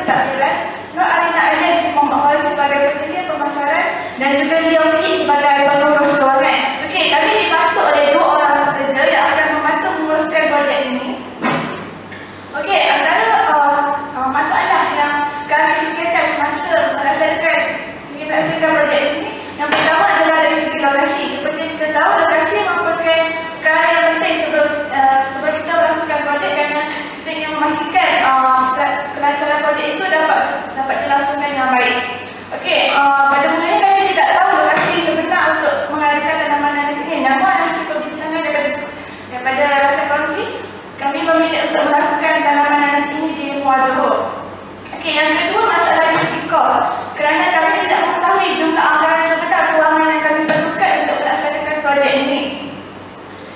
pentadbiran, Nur Alina Alia di Muhammad Khalid sebagai penyedia pemasaran dan juga Liam Lee sebagai pengurus kewangan. Okey, kami dibantu oleh 2 orang pekerja yang akan membantu menguruskan projek ini. Okey, antara masalah yang kami fikirkan semasa melaksanakan projek ini, yang pertama adalah dari segi lokasi. Seperti kita tahu, lokasi merupakan perkara yang penting sebelum kita melakukan projek, kerana kita ingin memastikan kelancaran projek itu dapat dilangsungkan dengan baik. Okey, pada mulanya kami tidak tahu lokasi sebenar untuk mengadakan tanaman nanas ini. Namun hasil perbincangan daripada rakan kongsi, kami memilih untuk melakukan tanaman nanas ini di Muar Johor. Okey, yang kedua, masalah dari segi kos. Kerana kami tidak mengetahui jumlah anggaran sebenar kewangan yang kami perlukan untuk melaksanakan projek ini.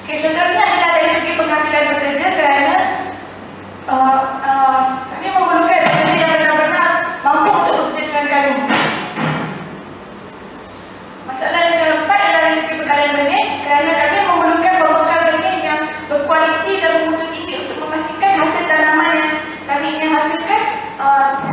Okey, seterusnya adalah dari segi pengambilan pekerja, kerana kami memerlukan pekerja yang benar-benar mampu untuk bekerja dengan kami. Masalah yang keempat adalah dari segi pengalian benih, kerana kami memerlukan pembekal benih yang berkualiti dan bermutu tinggi untuk memastikan hasil tanaman yang kami ingin hasilkan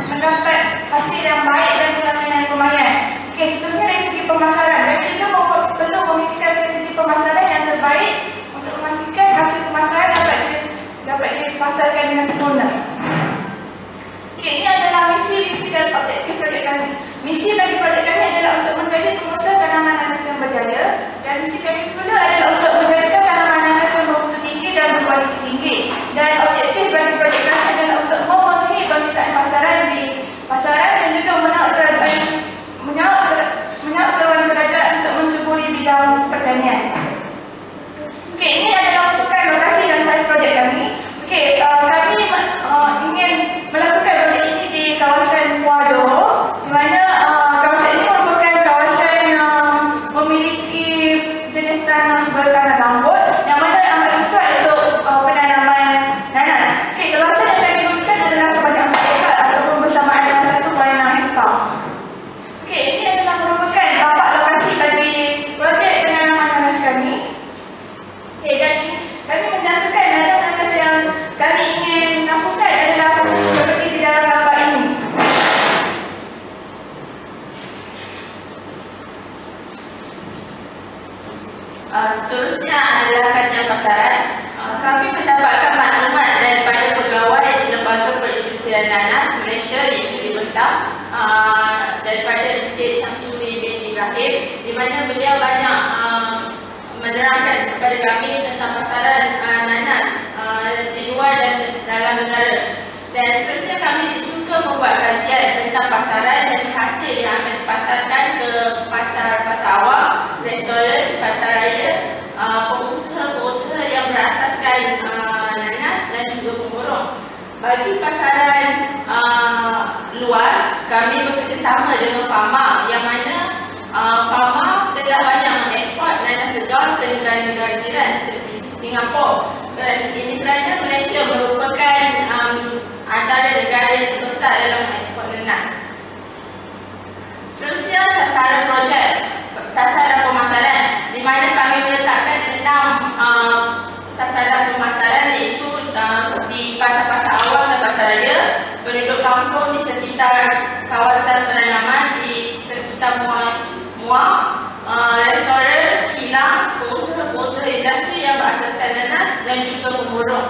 mendapat hasil yang baik dan bilangan yang lumayan. Okey, seterusnya dari segi pemasaran, kami juga perlu memikirkan strategi pemasaran yang terbaik untuk memastikan hasil pemasaran dapat dipasarkan dengan sempurna. Okey, ini adalah misi dan objektif projek kami. Misi bagi projek kami adalah untuk menjadi pengusaha tanaman nanas yang berjaya, dan misi kami pula adalah untuk menjadikan tanaman nanas yang bermutu tinggi dan berkualiti tinggi. Dan objektif bagi projek kami adalah untuk memenuhi permintaan pasaran di pasaran dan juga menyaut seruan kerajaan untuk menceburi bidang pertanian. Okey, ini adalah ukuran lokasi dan saiz projek kami. Okey, kami ingin melakukan projek ini di kawasan Muar Johor, di mana kawasan ini merupakan kawasan yang memiliki jenis tanah bertanah lembut yang mana amat sesuai untuk penanaman nanas. Okey, kawasan yang kami gunakan adalah sebanyak 4 ekar ataupun bersamaan dengan 1,6 hektar. Okey, ini adalah merupakan tapak lokasi bagi projek penanaman nanas kami. Okey, dan kami menjangkakan nanas yang kami ingin lakukan adalah seperti di dalam gambar ini. Seterusnya adalah kajian pasaran. Kami mendapatkan maklumat daripada pegawai di Lembaga Perindustrian Nanas Malaysia iaitu di Bentang, daripada Encik Samsuri bin Ibrahim, di mana beliau banyak menerangkan kepada kami tentang pasaran nanas di luar dan dalam negara. Dan seterusnya kami suka membuat kajian tentang pasaran dan hasil yang akan dipasarkan ke pasar awam, restoran, pasar raya, pengusaha-pengusaha yang berasaskan nanas dan juga pemborong. Bagi pasaran luar, kami bekerjasama dengan Fama, yang mana Fama telah banyak mengeksport nanas segar ke negara-negara jiran seperti Singapura. Dan ini kerana Malaysia merupakan antara negara yang terbesar dalam mengekspor nanas. Seterusnya, sasaran projek, sasaran pemasaran, di mana kami meletakkan 6 sasaran pemasaran, iaitu di pasar-pasar awam dan pasar raya, penduduk kampung di sekitar kawasan penanaman di sekitar Muar, restoran, kilang, pengusaha-pengusaha industri yang berasaskan nanas dan juga pemborong.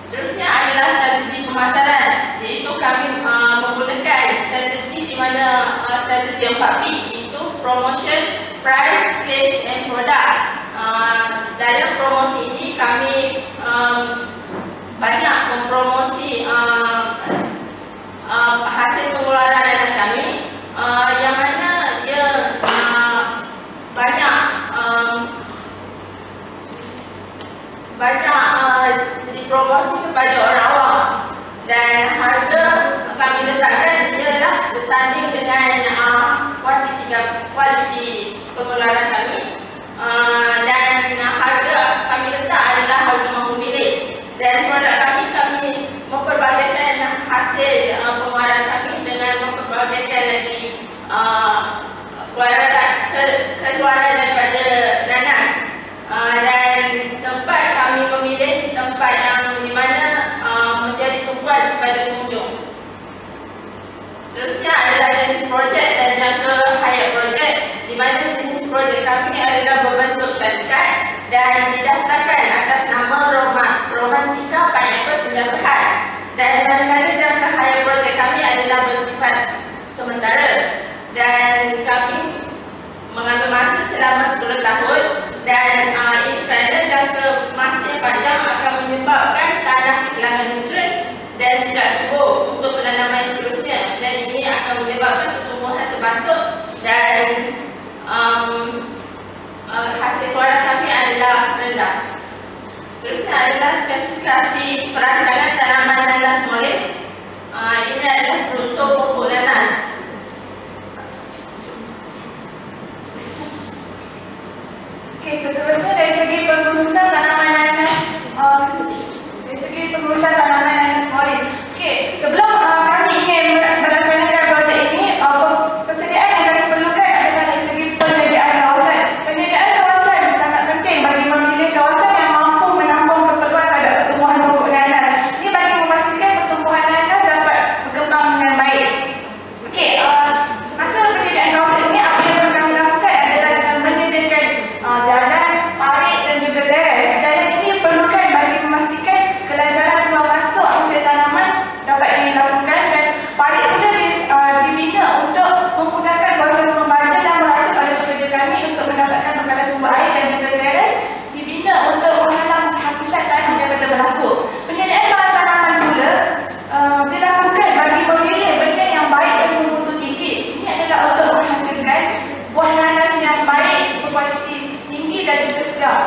Seterusnya adalah strategi pemasaran, iaitu kami menggunakan strategi di mana strategi 4P, iaitu promotion, price, place and product. Dalam promosi ini kami banyak mempromosi hasil pengeluaran nanas kami, yang mana dia banyak dipromosi kepada orang awam, dan harga kami letakkan ialah setanding dengan kualiti pengeluaran kami, dan harga kami letak adalah harga mampu milik. Dan produk kami memperbagaikan hasil pengeluaran kami dengan memperbagaikan lagi keluaran daripada nanas. Dan tempat kami memilih tempat yang di mana menjadi tumpuan kepada pengunjung. projek dan jangka hayat projek, di mana jenis projek kami adalah berbentuk syarikat dan didaftarkan atas nama Romantika Pineapple Sdn Bhd, dan manakala jangka hayat projek kami adalah bersifat sementara dan kami mengambil masa selama 10 tahun, dan ini kerana jangka masa yang panjang akan menyebabkan tanah kehilangan nutrien dan tidak subur untuk penanaman seterusnya, dan ini akan menyebabkan pertumbuhan terbantuk dan hasil keluaran kami adalah rendah. Seterusnya adalah spesifikasi perancangan tanaman nanas mollis. Ini adalah peruntuk pokok nanas. Okey, seterusnya dari segi pengurusan tanaman nanas, dari segi pengurusan tanaman nanas mollis. Okey, sebelum kami ingin melaksanakan projek ini, persediaan yang kami perlukan adalah dari segi penyediaan kawasan. Penyediaan kawasan sangat penting bagi memilih kawasan yang mampu menampung keperluan terhadap pertumbuhan pokok nanas. Ini bagi memastikan pertumbuhan nanas dapat berkembang dengan baik. Okey, semasa penyediaan kawasan ini, apa yang perlu kami lakukan adalah dengan menyediakan jalan, parit dan juga teres. Jalan ini diperlukan bagi memastikan kelancaran keluar masuk hasil tanaman dapat dilakukan, dan parit pula dibina untuk memudahkan proses membaca dan meracik oleh pekerja kami untuk mendapatkan bekalan sumber air, dan juga teres dibina untuk menghalang habisan tanah daripada berlaku. Penyediaan bahan tanaman pula dilakukan bagi memilih benda yang baik dan bermutu tinggi. Ini adalah untuk menghasilkan buah nanas yang baik, berkualiti tinggi dan juga sedap.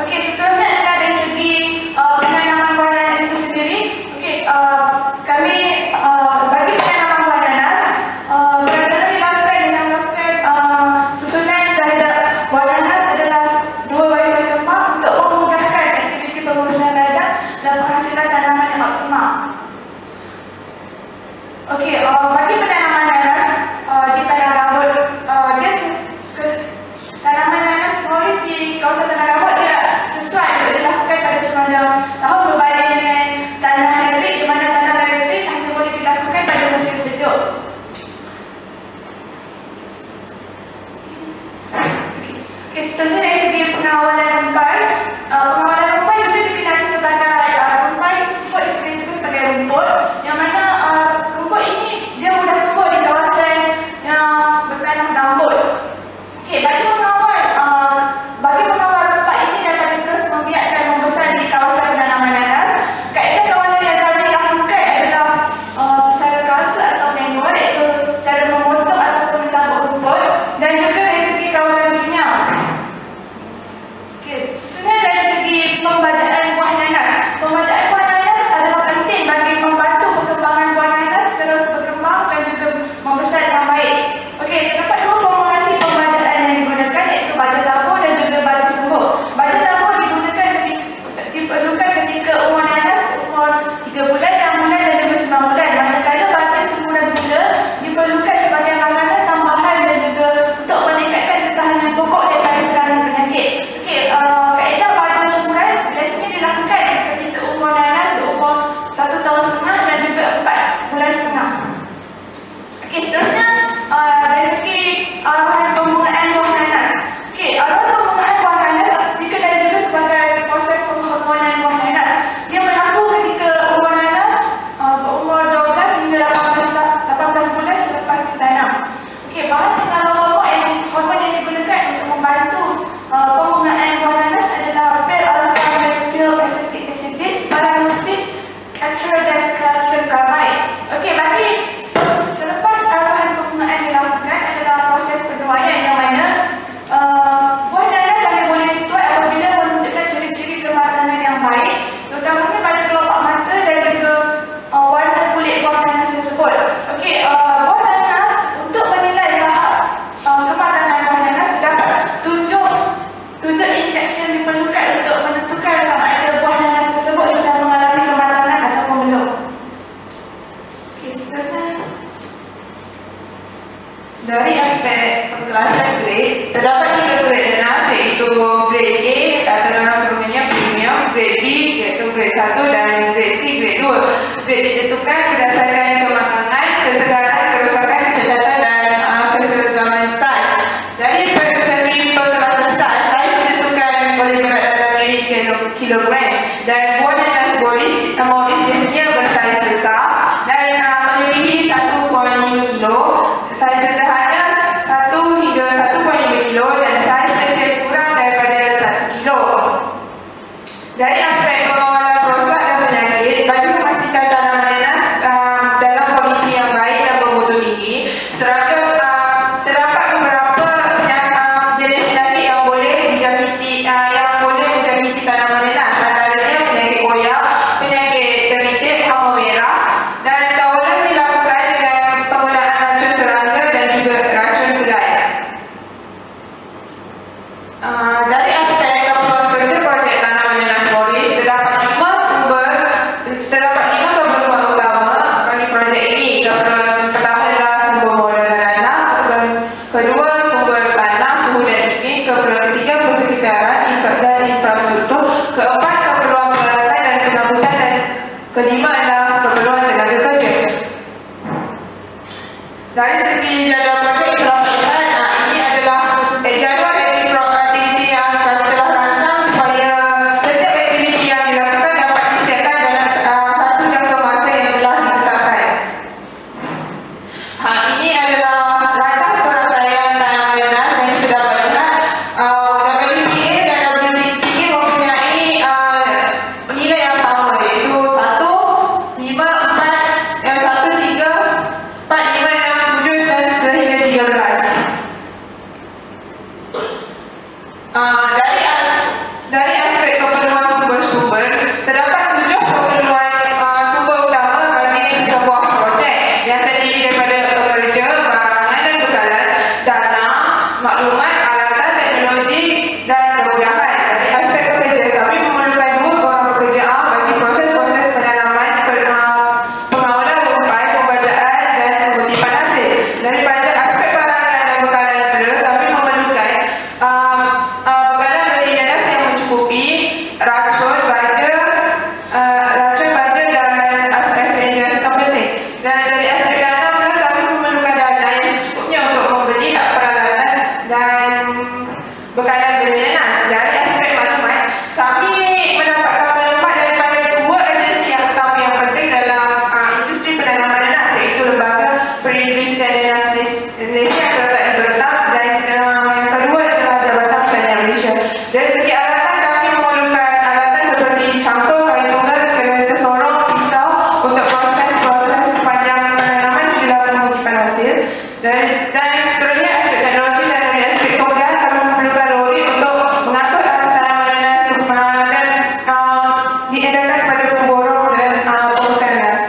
Okey, seterusnya adalah dari segi penanaman buah nanas itu sendiri. Okey, kami bagi penanaman buah nanas, perancangan dilakukan dengan melakukan susunan terhadap buah nanas adalah 2 barisan kembang untuk memudahkan aktiviti pengurusan ladang dan penghasilan tanaman yang optimal. Okey, bagi penanaman nanas di tanah gambut, tanaman nanas mollis di kawasan tanah gambut dia sesuai untuk dilakukan pada sepanjang tahun, berbanding dengan tanah elektrik, di mana tanah elektrik hanya boleh dilakukan pada musim sejuk. Okey, seterusnya dari segi pengawalan rumpai. Pengawalan rumpai juga dikenali sebagai rumpai tersebut dikenali juga sebagai rumput, yang mana rumput ini dia mudah tumbuh di kawasan yang bertanah gambut. Okey, bagi pengawal rumpai ini dapat terus membiarkan membesar di kawasan penanaman nanas. Kaedah kawalan yang kami lakukan adalah secara culture atau manual, iaitu secara memotong ataupun mencabut rumput, dan juga dari segi kawalan kimia. Okey, sebenarnya dari segi pembajaan buah nanas. Pembajaan buah nanas adalah penting bagi membantu perkembangan buah nanas terus berkembang dan juga membesar dengan baik. Okey, terdapat 2 formulasi pembajaan yang digunakan, iaitu baja tabur dan juga baja sumber. Baja tabur diperlukan ketika umur nanas umur 3 bulan, 6 bulan dan juga 9 bulan. Manakala baja semula gula diperlukan sebagai makanan tambahan dan juga untuk meningkatkan ketahanan pokok daripada serangan penyakit. Okey, kaedah baja semula biasanya dilakukan ketika umur nanas berumur 1 tahun setengah dan juga 4 bulan setengah. Okey, seterusnya dari segi arahan pembungaan buah nanas. Okey, arahan pembungaan buah nanas dikenali juga sebagai proses penghormonan buah nanas. Dia berlaku ketika umur nanas berumur 12 hingga 18 bulan selepas ditanam. Okey, bahan pengaruh hormon yang digunakan untuk membantu pembungaan buah nanas adalah L-alpha-methylacetic, palanostic, ethyl dan calcium carbide. Okey, bagi selepas arahan pembungaan dilakukan adalah proses penuaian, yang mana buah nanas hanya boleh dituai apabila menunjukkan ciri-ciri kematangan yang baik, terutamanya pada kelopak mata dan juga warna kulit buah nanas tersebut. Okey, buah nanas untuk menilai tahap kematangan buah nanas terdapat 7 indeks yang diperlukan untuk menentukan sama ada buah nanas tersebut sudah mengalami kematangan ataupun belum. Okey, seterusnya dari aspek pengkelasan grade, terdapat 3 grade nanas, iaitu grade A atau dalam kurungnya premium, grade B iaitu grade 1 dan grade C grade 2. Grade ditentukan berdasarkan kematangan, Morris biasanya bersaiz besar dan melebihi 1.5 kilo, saiz sederhana 1 hingga 1.5 kilo dan saiz kecil kurang daripada 1 kilo. Dari aspek pengawalan rosak dan penyakit, bagi memastikan tanaman nanas dalam kualiti yang baik dan bermutu tinggi, serta terdapat beberapa jenis penyakit yang boleh menjangkiti tanaman nanas, antaranya penyakit koyak, penyakit teritik, hama merah, dan kawalan dilakukan dengan penggunaan racun serangga dan juga racun kedai. Dari aspek keperluan kerja projek tanaman nanas Morris, terdapat 5 keperluan utama bagi projek ini. Keperluan pertama adalah sumber modal dan dana, keperluan kedua sumber tanah, suhu dan iklim, keperluan ketiga persekitaran dan infrastruktur, keempat keperluan peralatan dan pengangkutan, dan kelima adalah keperluan tenaga kerja. Dari segi jadual projek terdapat ini adalah jadual aktiviti yang kami telah rancang supaya setiap aktiviti yang dilakukan dapat disediakan dalam satu jangka masa yang telah ditetapkan. Ini adalah rancang perantaian tanaman nanas dan kita dapat lihat WTA dan WTA mempunyai nilai yang sama, iaitu 1, 5, 4, 1, 3, 4, 5, 6, 7 dan sehingga 13. Dari aspek keperluan sumber-sumber, terdapat 7 keperluan sumber utama bagi sebuah projek yang terdiri daripada pekerja, barangan dan bekalan, dana, maklumat, alatan, teknologi dan kemudahan. Dari aspek pekerja, kami memerlukan 2 orang pekerja bagi proses-proses penanaman, pengawalan rumpai, pembajaan dan pengutipan hasil. Daripada aspek barangan dan bekalan pula, kami memerlukan bekalan dari nanas yang mencukupi racun, baja dan aspek yang penting. Dan dari aspek dana pula, kami memerlukan dana yang secukupnya untuk membeli peralatan dan bekalan beli nanas. Dari aspek maklumat, kami mendapatkan maklumat daripada 2 agensi yang utama yang penting dalam industri penanaman nanas, iaitu Lembaga Perindustrian Nanas Malaysia yang terletak di Bertam dan yang kedua adalah Jabatan Pertanian Malaysia. Dari segi alatan, kami memerlukan alatan seperti cangkul, kayu tunggal, kereta sorong, pisau untuk proses-proses sepanjang penanaman hingga pengutipan hasil. Dan seterusnya aspek teknologi, dan dari aspek kemudahan kami memerlukan lori untuk mengangkut tanaman nanas dan diedarkan kepada pemborong dan pembukaan nanas.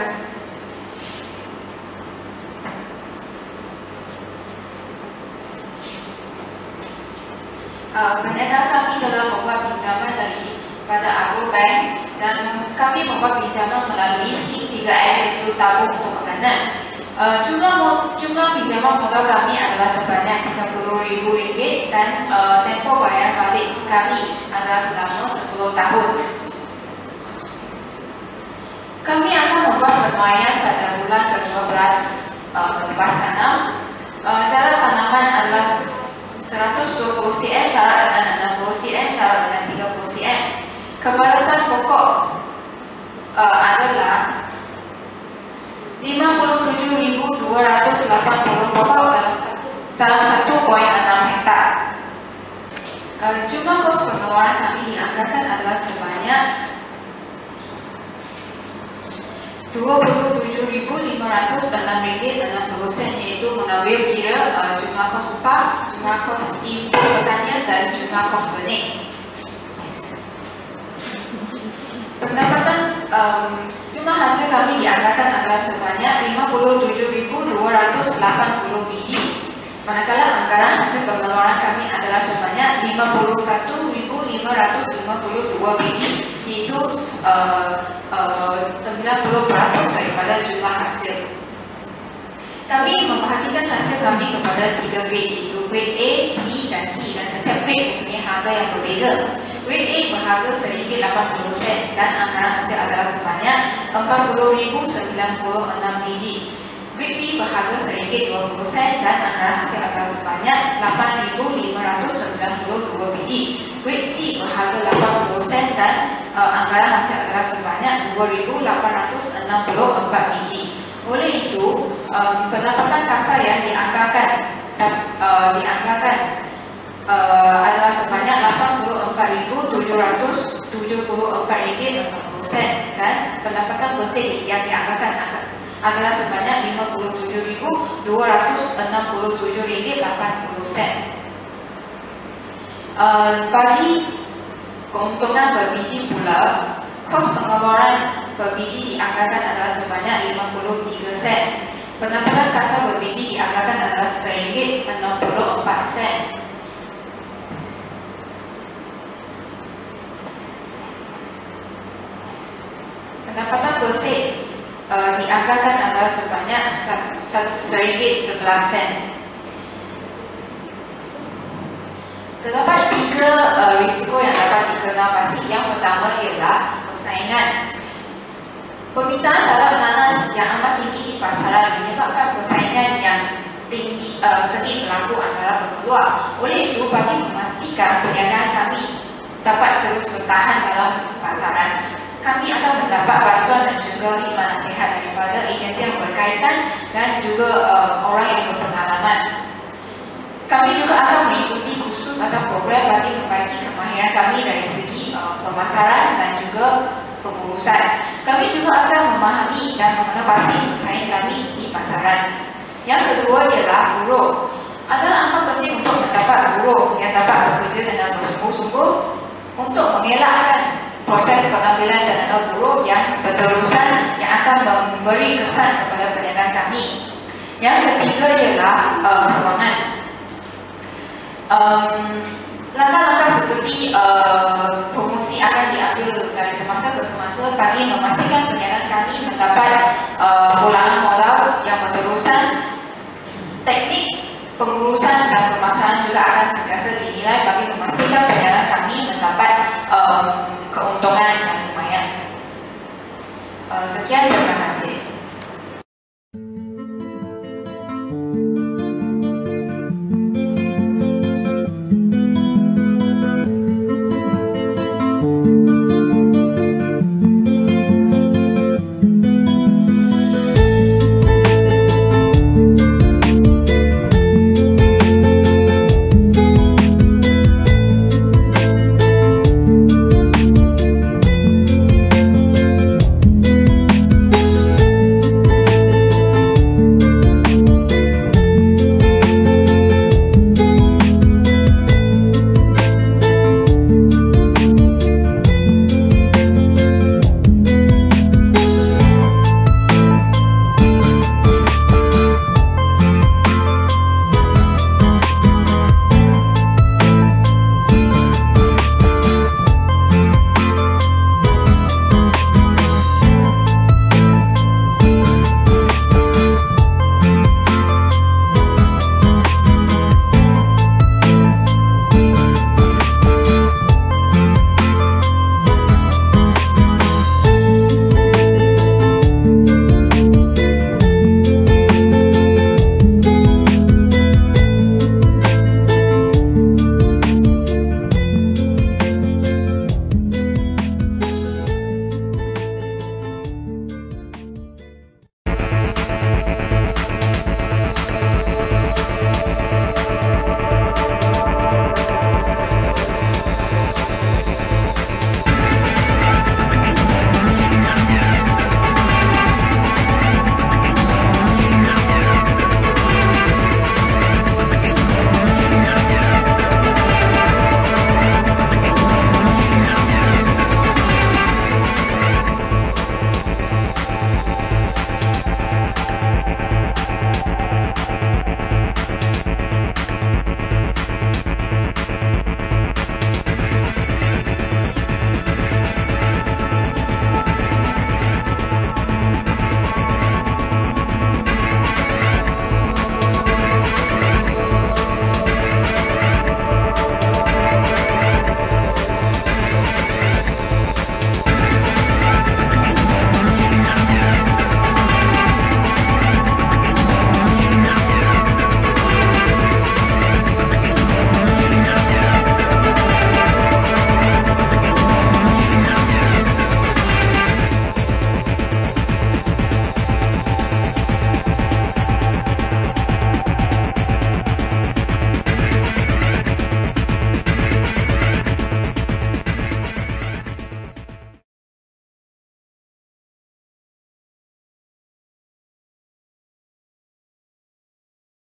Pendengar kami telah membuat pinjaman pada Agrobank dan kami membuat pinjaman melalui skim 3M, iaitu tabung untuk makanan. Jumlah pinjaman modal kami adalah sebanyak RM30,000 dan tempoh bayaran balik kami adalah selama 10 tahun. Kami akan membuat penuaian pada bulan ke-12 selepas tanam. Cara tanaman adalah 120 cm karat dengan 60 cm karat dengan 30 cm. Kepadatan pokok adalah 57.280 pokok dalam 1.6 hektar. Jumlah kos pengeluaran kami dianggarkan adalah sebanyak RM27.506.60, iaitu mengambil kira jumlah kos upah, jumlah kos input pertanian dan jumlah kos benih. Pendapatan jumlah hasil kami dianggarkan adalah sebanyak 57.280 biji, manakala anggaran hasil pengeluaran kami adalah sebanyak 51.552 biji, iaitu 90% daripada jumlah hasil. Kami memperhatikan hasil kami kepada 3 grade, iaitu grade A, B dan C, dan setiap grade mempunyai harga yang berbeza. Grade A berharga RM1.80 dan anggaran hasil adalah sebanyak 40.096 biji. Grade B berharga RM1.20 dan anggaran hasil adalah sebanyak 8.592 biji. Grade C berharga RM80 dan anggaran hasil adalah sebanyak 2,864 biji. Oleh itu, pendapatan kasar yang dianggarkan adalah sebanyak RM84,774.40 dan pendapatan bersih yang dianggarkan adalah sebanyak RM57,267.80. Bagi keuntungan berbiji pula, kos pengeluaran berbiji dianggarkan adalah sebanyak 53 sen. Pendapatan kasar berbiji dianggarkan adalah RM1.64. Pendapatan bersih dianggarkan adalah sebanyak RM1.11. Terdapat 3 risiko yang dapat dikenal pasti. Yang pertama ialah persaingan. Permintaan terhadap nanas yang amat tinggi di pasaran menyebabkan persaingan yang tinggi sering berlaku antara pengeluar. Oleh itu, bagi memastikan perniagaan kami dapat terus bertahan dalam pasaran, kami akan mendapat bantuan dan juga khidmat nasihat daripada agensi yang berkaitan dan juga orang yang berpengalaman. Kami juga akan mengikuti kursus atau program bagi memperbaiki kemahiran kami dari segi pemasaran dan juga pengurusan. Kami juga akan memahami dan mengenal pasti pesaing kami di pasaran. Yang kedua ialah buruh. Adalah amat penting untuk mendapat buruh yang dapat bekerja dengan bersungguh-sungguh untuk mengelakkan proses pengambilan tenaga buruh yang berterusan yang akan memberi kesan kepada perniagaan kami. Yang ketiga ialah kewangan. Langkah-langkah seperti promosi akan diambil dari semasa ke semasa bagi memastikan perniagaan kami mendapat pulangan modal yang berterusan. Teknik pengurusan dan pemasaran juga akan sentiasa dinilai bagi memastikan perniagaan kami mendapat keuntungan yang lumayan. Sekian, terima kasih.